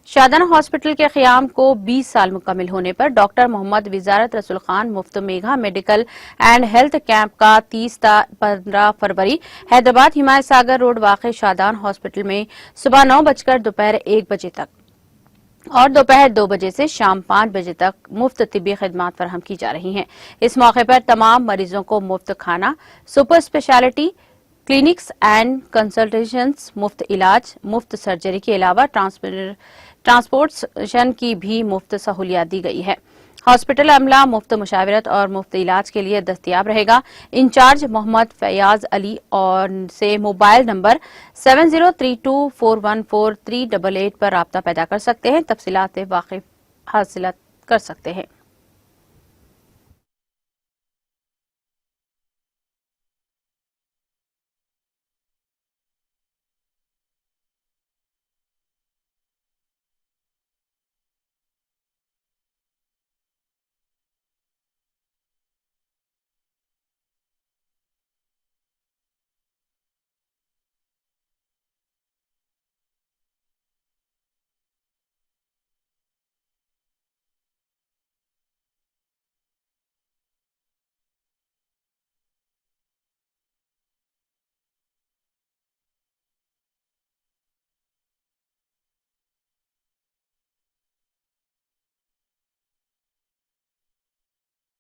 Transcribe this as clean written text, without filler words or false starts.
شادانہ hospital کے قیام کو 20 سال مکمل ہونے پر ڈاکٹر محمد وزارت رسول خان مفت mega medical and health camp کا 30 تا 15 فروری حیدرآباد حمایت ساگر روڈ واقع شادان ہاسپٹل میں صبح 9 بجے دوپہر 1 بجے تک اور دوپہر 2 بجے سے شام 5 بجے تک مفت طبی خدمات فراہم کی جا رہی ہیں۔ اس موقع پر تمام مریضوں کو مفت کھانا، super specialty clinics and consultations, مفت علاج، مفت سرجری کے علاوہ ٹرانسپورٹیشن کی بھی مفت سہولیات دی گئی ہے۔ ہاسپٹل عملہ مفت مشاورت اور مفت علاج کے لیے دستیاب رہے گا۔ انچارج محمد فیاض علی اور سے موبائل نمبر 7032414388 پر رابطہ پیدا کر سکتے ہیں، تفصیلات واقف حاصل کر سکتے ہیں۔